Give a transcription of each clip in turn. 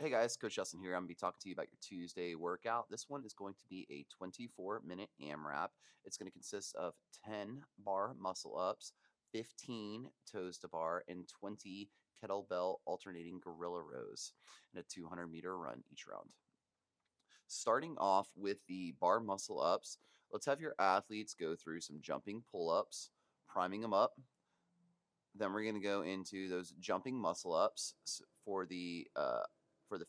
Hey guys, Coach Justin here. I'm gonna be talking to you about your Tuesday workout. This one is going to be a 24-minute AMRAP. It's going to consist of 10 bar muscle ups, 15 toes to bar, and 20 kettlebell alternating gorilla rows, and a 200-meter run each round. Starting off with the bar muscle ups, let's have your athletes go through some jumping pull ups, priming them up. Then we're going to go into those jumping muscle ups for the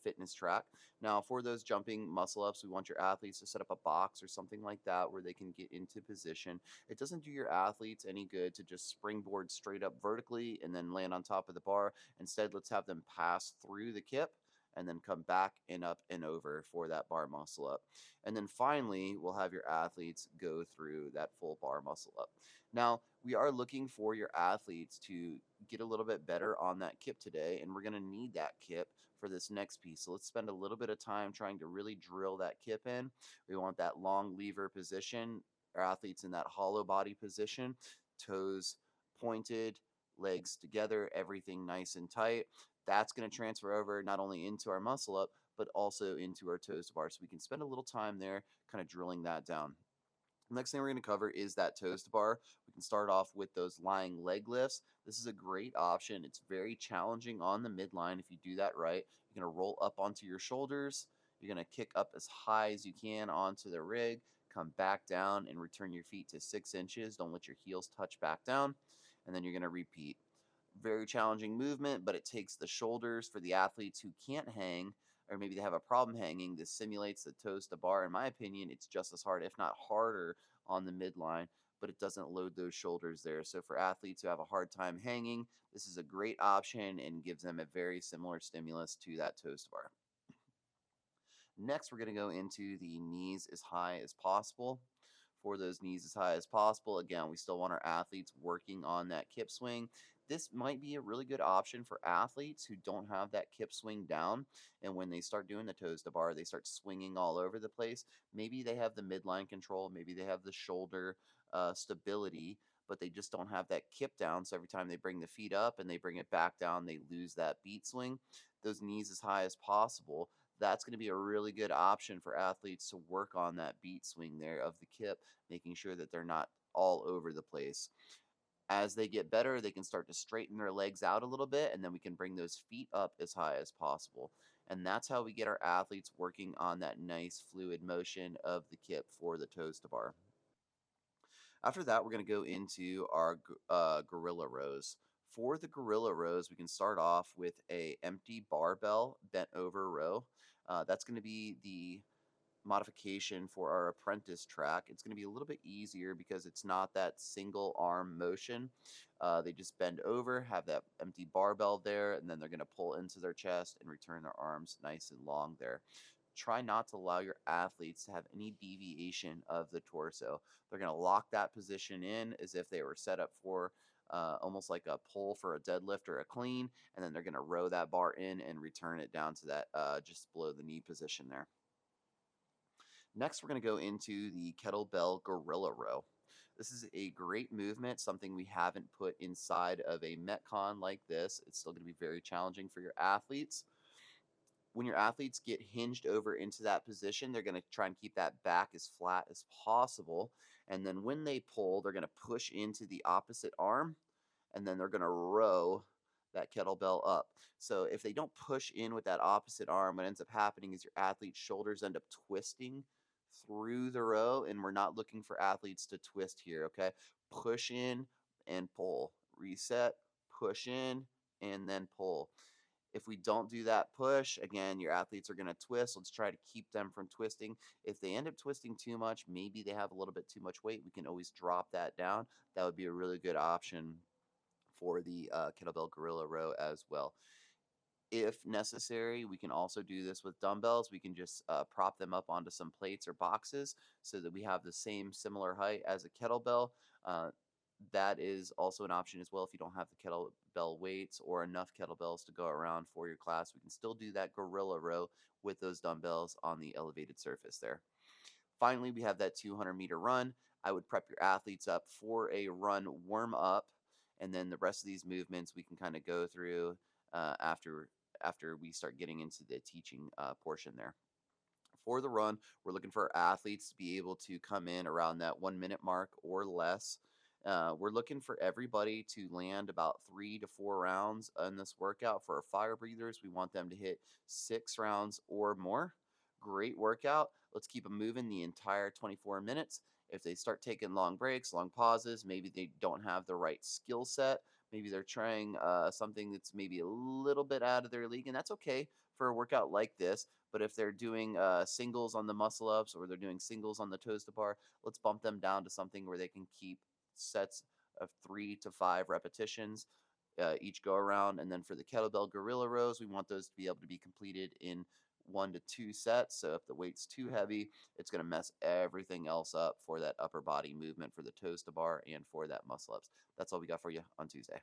fitness track. Now, for those jumping muscle ups, we want your athletes to set up a box or something like that where they can get into position. It doesn't do your athletes any good to just springboard straight up vertically and then land on top of the bar. Instead, let's have them pass through the kip and then come back and up and over for that bar muscle up. And then finally, we'll have your athletes go through that full bar muscle up. Now, we are looking for your athletes to get a little bit better on that kip today, and we're going to need that kip for this next piece. So let's spend a little bit of time trying to really drill that kip in. We want that long lever position, our athletes in that hollow body position, toes pointed, legs together, everything nice and tight. That's going to transfer over not only into our muscle up, but also into our toes to bar. So we can spend a little time there kind of drilling that down. Next thing we're going to cover is that toes to bar. We can start off with those lying leg lifts. This is a great option. It's very challenging on the midline if you do that right. You're going to roll up onto your shoulders. You're going to kick up as high as you can onto the rig, come back down and return your feet to 6 inches. Don't let your heels touch back down. And then you're going to repeat. Very challenging movement, but it takes the shoulders for the athletes who can't hang or maybe they have a problem hanging. This simulates the toes to bar. In my opinion, it's just as hard, if not harder, on the midline, but it doesn't load those shoulders there. So for athletes who have a hard time hanging, this is a great option and gives them a very similar stimulus to that toes to bar. Next, we're going to go into the knees as high as possible. For those knees as high as possible, again, we still want our athletes working on that kip swing. This might be a really good option for athletes who don't have that kip swing down. And when they start doing the toes to bar, they start swinging all over the place. Maybe they have the midline control, maybe they have the shoulder stability, but they just don't have that kip down. So every time they bring the feet up and they bring it back down, they lose that beat swing. Those knees as high as possible, that's going to be a really good option for athletes to work on that beat swing there of the kip, making sure that they're not all over the place. As they get better, they can start to straighten their legs out a little bit, and then we can bring those feet up as high as possible. And that's how we get our athletes working on that nice fluid motion of the kip for the toes to bar. After that, we're going to go into our gorilla rows. For the gorilla rows, we can start off with a empty barbell bent over row. That's going to be the modification for our apprentice track. It's going to be a little bit easier because it's not that single arm motion. They just bend over, have that empty barbell there, and then they're going to pull into their chest and return their arms nice and long there. Try not to allow your athletes to have any deviation of the torso. They're going to lock that position in as if they were set up for almost like a pull for a deadlift or a clean, and then they're going to row that bar in and return it down to that just below the knee position there. Next, we're going to go into the kettlebell gorilla row. This is a great movement, something we haven't put inside of a Metcon like this. It's still going to be very challenging for your athletes. When your athletes get hinged over into that position, they're going to try and keep that back as flat as possible. And then when they pull, they're going to push into the opposite arm, and then they're going to row that kettlebell up. So if they don't push in with that opposite arm, what ends up happening is your athlete's shoulders end up twisting through the row, and we're not looking for athletes to twist here, okay? Push in and pull. Reset, push in, and then pull. If we don't do that push, again, your athletes are going to twist. Let's try to keep them from twisting. If they end up twisting too much, maybe they have a little bit too much weight, we can always drop that down. That would be a really good option for the kettlebell gorilla row as well. If necessary, we can also do this with dumbbells. We can just prop them up onto some plates or boxes so that we have the same similar height as a kettlebell. That is also an option as well if you don't have the kettlebell weights or enough kettlebells to go around for your class. We can still do that gorilla row with those dumbbells on the elevated surface there. Finally, we have that 200-meter run. I would prep your athletes up for a run warm up, and then the rest of these movements we can kind of go through after after we start getting into the teaching portion there. For the run, we're looking for athletes to be able to come in around that 1 minute mark or less. We're looking for everybody to land about 3 to 4 rounds in this workout. For our fire breathers, we want them to hit 6 rounds or more. Great workout. Let's keep them moving the entire 24 minutes. If they start taking long breaks, long pauses, maybe they don't have the right skill set. Maybe they're trying something that's maybe a little bit out of their league, and that's okay for a workout like this. But if they're doing singles on the muscle ups or they're doing singles on the toes to bar, let's bump them down to something where they can keep sets of 3 to 5 repetitions each go around. And then for the kettlebell gorilla rows, we want those to be able to be completed in 1 to 2 sets. So if the weight's too heavy, it's going to mess everything else up for that upper body movement for the toes to bar and for that muscle ups. That's all we got for you on Tuesday.